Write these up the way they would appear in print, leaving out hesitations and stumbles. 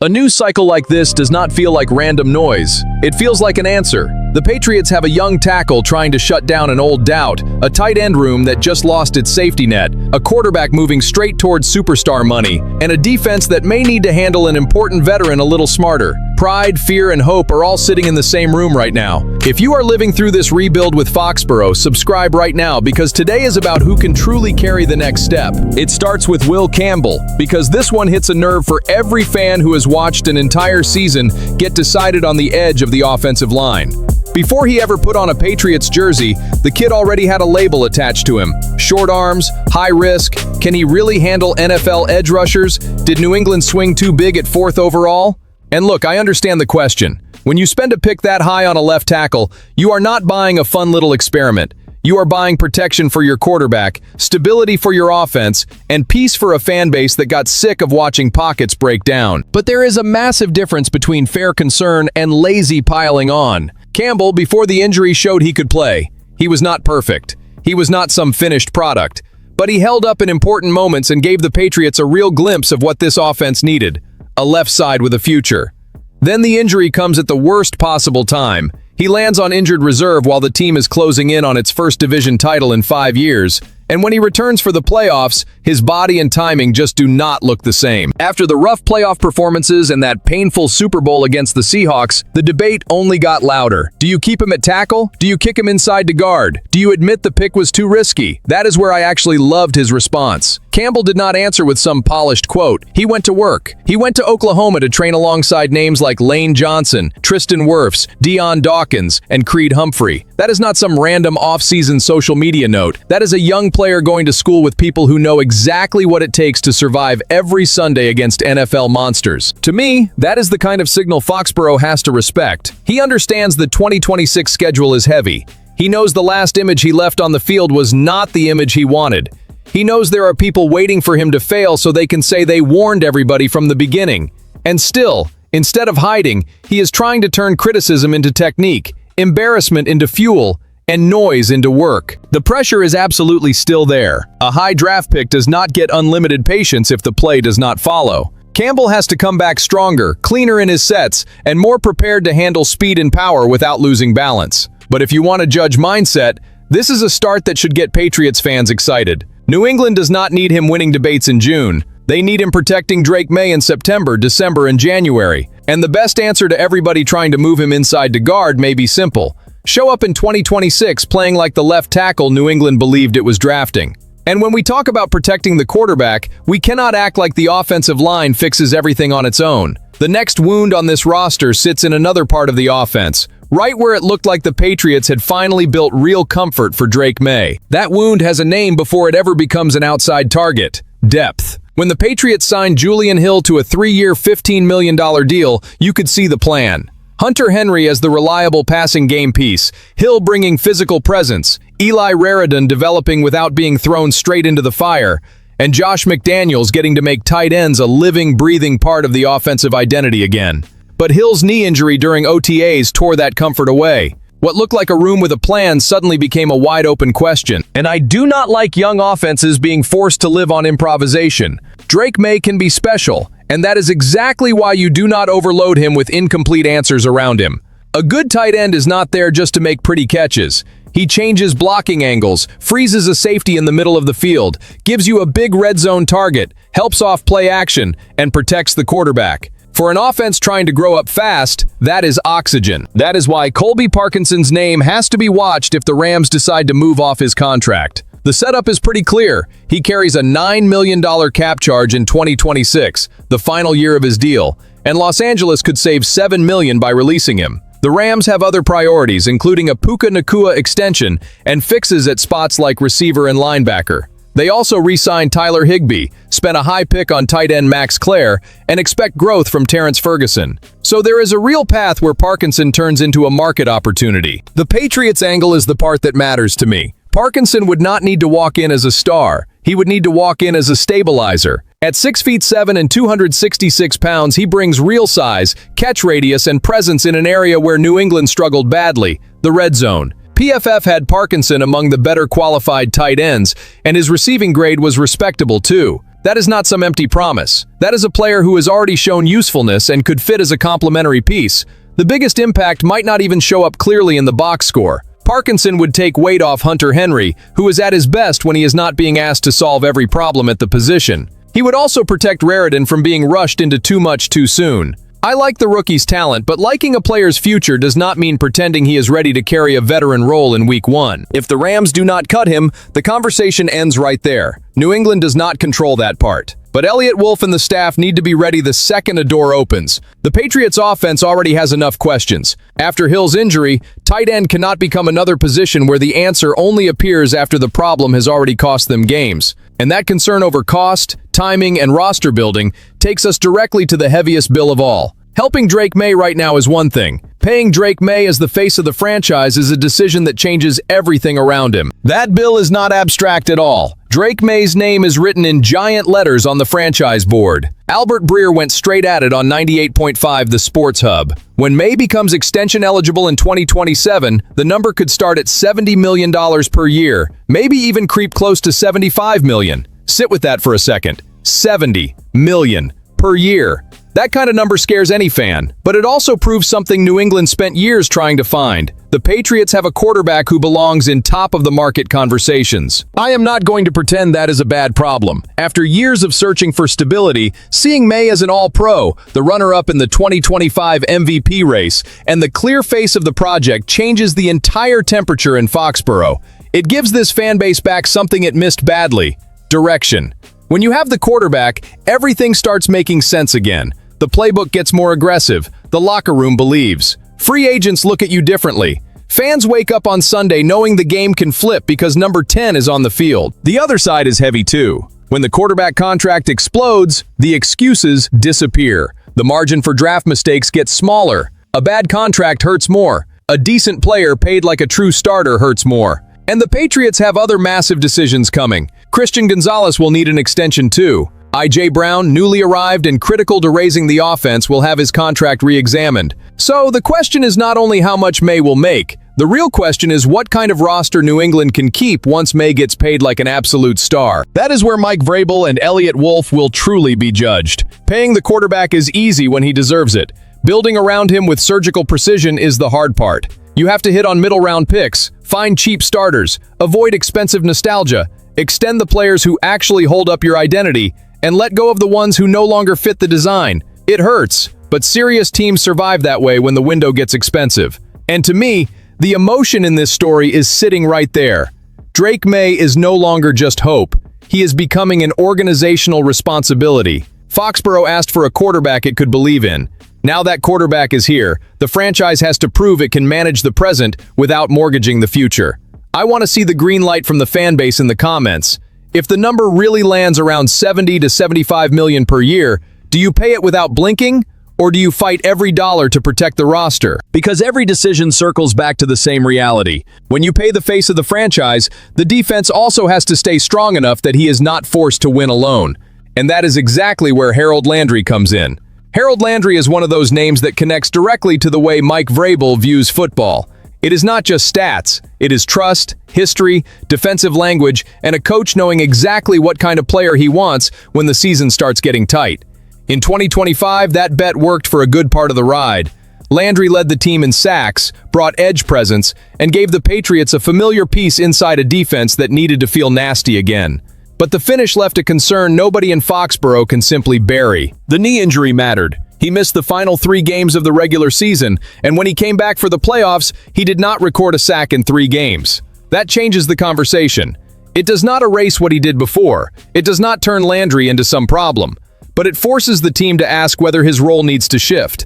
A news cycle like this does not feel like random noise. It feels like an answer. The Patriots have a young tackle trying to shut down an old doubt, a tight end room that just lost its safety net, a quarterback moving straight towards superstar money, and a defense that may need to handle an important veteran a little smarter. Pride, fear, and hope are all sitting in the same room right now. If you are living through this rebuild with Foxborough, subscribe right now because today is about who can truly carry the next step. It starts with Will Campbell, because this one hits a nerve for every fan who has watched an entire season get decided on the edge of the offensive line. Before he ever put on a Patriots jersey, the kid already had a label attached to him. Short arms, high risk. Can he really handle NFL edge rushers? Did New England swing too big at 4th overall? And look, I understand the question. When you spend a pick that high on a left tackle, you are not buying a fun little experiment. You are buying protection for your quarterback, stability for your offense, and peace for a fan base that got sick of watching pockets break down. But there is a massive difference between fair concern and lazy piling on. Campbell, before the injury, showed he could play. He was not perfect. He was not some finished product. But he held up in important moments and gave the Patriots a real glimpse of what this offense needed. A left side with a future. Then the injury comes at the worst possible time. He lands on injured reserve while the team is closing in on its first division title in 5 years. And when he returns for the playoffs, his body and timing just do not look the same. After the rough playoff performances and that painful Super Bowl against the Seahawks, the debate only got louder. Do you keep him at tackle? Do you kick him inside to guard? Do you admit the pick was too risky? That is where I actually loved his response. Campbell did not answer with some polished quote. He went to work. He went to Oklahoma to train alongside names like Lane Johnson, Tristan Wirfs, Deion Dawkins, and Creed Humphrey. That is not some random off-season social media note. That is a young player going to school with people who know exactly what it takes to survive every Sunday against NFL monsters. To me, that is the kind of signal Foxborough has to respect. He understands the 2026 schedule is heavy. He knows the last image he left on the field was not the image he wanted. He knows there are people waiting for him to fail so they can say they warned everybody from the beginning. And still, instead of hiding, he is trying to turn criticism into technique, embarrassment into fuel, and noise into work. The pressure is absolutely still there. A high draft pick does not get unlimited patience if the play does not follow. Campbell has to come back stronger, cleaner in his sets, and more prepared to handle speed and power without losing balance. But if you want to judge mindset, this is a start that should get Patriots fans excited. New England does not need him winning debates in June. They need him protecting Drake Maye in September, December, and January. And the best answer to everybody trying to move him inside to guard may be simple. Show up in 2026 playing like the left tackle New England believed it was drafting. And when we talk about protecting the quarterback, we cannot act like the offensive line fixes everything on its own. The next wound on this roster sits in another part of the offense, right where it looked like the Patriots had finally built real comfort for Drake Maye. That wound has a name before it ever becomes an outside target: depth. When the Patriots signed Julian Hill to a 3-year, $15 million deal, you could see the plan. Hunter Henry as the reliable passing game piece, Hill bringing physical presence, Eli Raridon developing without being thrown straight into the fire, and Josh McDaniels getting to make tight ends a living, breathing part of the offensive identity again. But Hill's knee injury during OTAs tore that comfort away. What looked like a room with a plan suddenly became a wide-open question. And I do not like young offenses being forced to live on improvisation. Drake Maye can be special, and that is exactly why you do not overload him with incomplete answers around him. A good tight end is not there just to make pretty catches. He changes blocking angles, freezes a safety in the middle of the field, gives you a big red zone target, helps off play action, and protects the quarterback. For an offense trying to grow up fast, that is oxygen. That is why Colby Parkinson's name has to be watched if the Rams decide to move off his contract. The setup is pretty clear. He carries a $9 million cap charge in 2026, the final year of his deal, and Los Angeles could save $7 million by releasing him. The Rams have other priorities, including a Puka Nacua extension and fixes at spots like receiver and linebacker. They also re-signed Tyler Higbee, spent a high pick on tight end Max Clare, and expect growth from Terrence Ferguson. So there is a real path where Parkinson turns into a market opportunity. The Patriots angle is the part that matters to me. Parkinson would not need to walk in as a star. He would need to walk in as a stabilizer. At 6'7" and 266 pounds, he brings real size, catch radius, and presence in an area where New England struggled badly, the red zone. PFF had Parkinson among the better qualified tight ends, and his receiving grade was respectable too. That is not some empty promise. That is a player who has already shown usefulness and could fit as a complementary piece. The biggest impact might not even show up clearly in the box score. Parkinson would take weight off Hunter Henry, who is at his best when he is not being asked to solve every problem at the position. He would also protect Raritan from being rushed into too much too soon. I like the rookie's talent, but liking a player's future does not mean pretending he is ready to carry a veteran role in Week 1. If the Rams do not cut him, the conversation ends right there. New England does not control that part. But Elliott Wolf and the staff need to be ready the second a door opens. The Patriots' offense already has enough questions. After Hill's injury, tight end cannot become another position where the answer only appears after the problem has already cost them games. And that concern over cost, timing, and roster building takes us directly to the heaviest bill of all. Helping Drake Maye right now is one thing. Paying Drake Maye as the face of the franchise is a decision that changes everything around him. That bill is not abstract at all. Drake Maye's name is written in giant letters on the franchise board. Albert Breer went straight at it on 98.5 The Sports Hub. When Maye becomes extension eligible in 2027, the number could start at $70 million per year, maybe even creep close to $75 million. Sit with that for a second. $70 million per year. That kind of number scares any fan, but it also proves something New England spent years trying to find. The Patriots have a quarterback who belongs in top-of-the-market conversations. I am not going to pretend that is a bad problem. After years of searching for stability, seeing Maye as an all-pro, the runner-up in the 2025 MVP race, and the clear face of the project changes the entire temperature in Foxborough. It gives this fan base back something it missed badly: direction. When you have the quarterback, everything starts making sense again. The playbook gets more aggressive. The locker room believes. Free agents look at you differently. Fans wake up on Sunday knowing the game can flip because number 10 is on the field. The other side is heavy too. When the quarterback contract explodes, the excuses disappear. The margin for draft mistakes gets smaller. A bad contract hurts more. A decent player paid like a true starter hurts more. And the Patriots have other massive decisions coming. Christian Gonzalez will need an extension too. I.J. Brown, newly arrived and critical to raising the offense, will have his contract re-examined. So the question is not only how much Maye will make, the real question is what kind of roster New England can keep once Maye gets paid like an absolute star. That is where Mike Vrabel and Elliott Wolf will truly be judged. Paying the quarterback is easy when he deserves it. Building around him with surgical precision is the hard part. You have to hit on middle-round picks, find cheap starters, avoid expensive nostalgia, extend the players who actually hold up your identity, and let go of the ones who no longer fit the design. It hurts, but serious teams survive that way when the window gets expensive. And to me, the emotion in this story is sitting right there. Drake Maye is no longer just hope. He is becoming an organizational responsibility. Foxborough asked for a quarterback it could believe in. Now that quarterback is here, the franchise has to prove it can manage the present without mortgaging the future. I want to see the green light from the fan base in the comments. If the number really lands around 70 to 75 million per year, do you pay it without blinking? Or do you fight every dollar to protect the roster? Because every decision circles back to the same reality. When you pay the face of the franchise, the defense also has to stay strong enough that he is not forced to win alone. And that is exactly where Harold Landry comes in. Harold Landry is one of those names that connects directly to the way Mike Vrabel views football. It is not just stats, it is trust, history, defensive language, and a coach knowing exactly what kind of player he wants when the season starts getting tight. In 2025, that bet worked for a good part of the ride. Landry led the team in sacks, brought edge presence, and gave the Patriots a familiar piece inside a defense that needed to feel nasty again. But the finish left a concern nobody in Foxborough can simply bury. The knee injury mattered. He missed the final 3 games of the regular season, and when he came back for the playoffs, he did not record a sack in 3 games. That changes the conversation. It does not erase what he did before. It does not turn Landry into some problem. But it forces the team to ask whether his role needs to shift.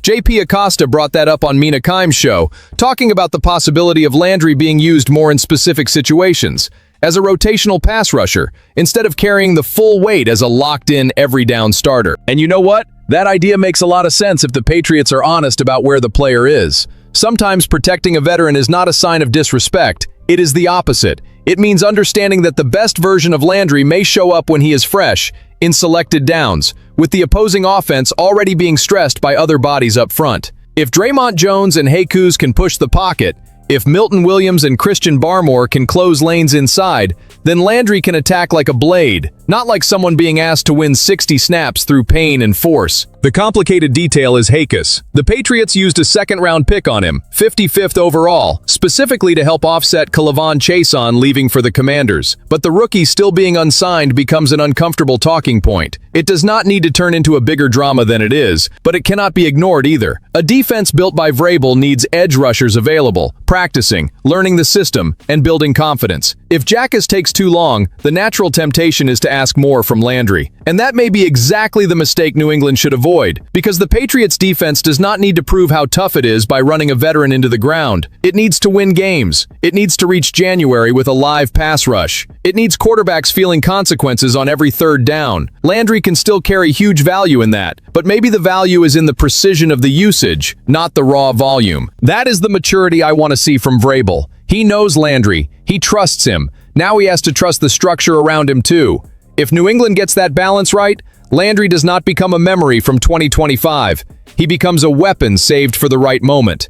JP Acosta brought that up on Mina Kimes' show, talking about the possibility of Landry being used more in specific situations, as a rotational pass rusher, instead of carrying the full weight as a locked-in, every-down starter. And you know what? That idea makes a lot of sense if the Patriots are honest about where the player is. Sometimes protecting a veteran is not a sign of disrespect. It is the opposite. It means understanding that the best version of Landry may show up when he is fresh, in selected downs, with the opposing offense already being stressed by other bodies up front. If Draymond Jones and Jesus can push the pocket, if Milton Williams and Christian Barmore can close lanes inside, then Landry can attack like a blade, not like someone being asked to win 60 snaps through pain and force. The complicated detail is Hakis. The Patriots used a second-round pick on him, 55th overall, specifically to help offset K'Lavon Chaisson leaving for the Commanders. But the rookie still being unsigned becomes an uncomfortable talking point. It does not need to turn into a bigger drama than it is, but it cannot be ignored either. A defense built by Vrabel needs edge rushers available, practicing, learning the system, and building confidence. If Jackus takes too long, the natural temptation is to ask more from Landry. And that may be exactly the mistake New England should avoid, because the Patriots defense does not need to prove how tough it is by running a veteran into the ground. It needs to win games. It needs to reach January with a live pass rush. It needs quarterbacks feeling consequences on every third down. Landry can still carry huge value in that, but maybe the value is in the precision of the usage, not the raw volume. That is the maturity I want to see from Vrabel. He knows Landry. He trusts him. Now he has to trust the structure around him too. If New England gets that balance right, Landry does not become a memory from 2025. He becomes a weapon saved for the right moment.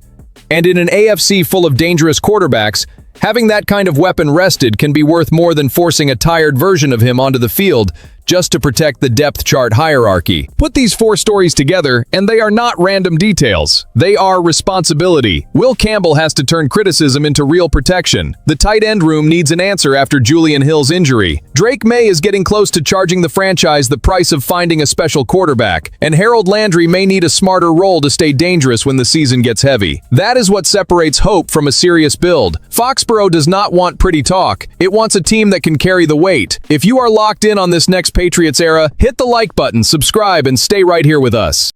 And in an AFC full of dangerous quarterbacks, having that kind of weapon rested can be worth more than forcing a tired version of him onto the field just to protect the depth chart hierarchy. Put these four stories together, and they are not random details. They are responsibility. Will Campbell has to turn criticism into real protection. The tight end room needs an answer after Julian Hill's injury. Drake Maye is getting close to charging the franchise the price of finding a special quarterback, and Harold Landry may need a smarter role to stay dangerous when the season gets heavy. That is what separates hope from a serious build. Foxborough does not want pretty talk. It wants a team that can carry the weight. If you are locked in on this next Patriots era, hit the like button, subscribe, and stay right here with us.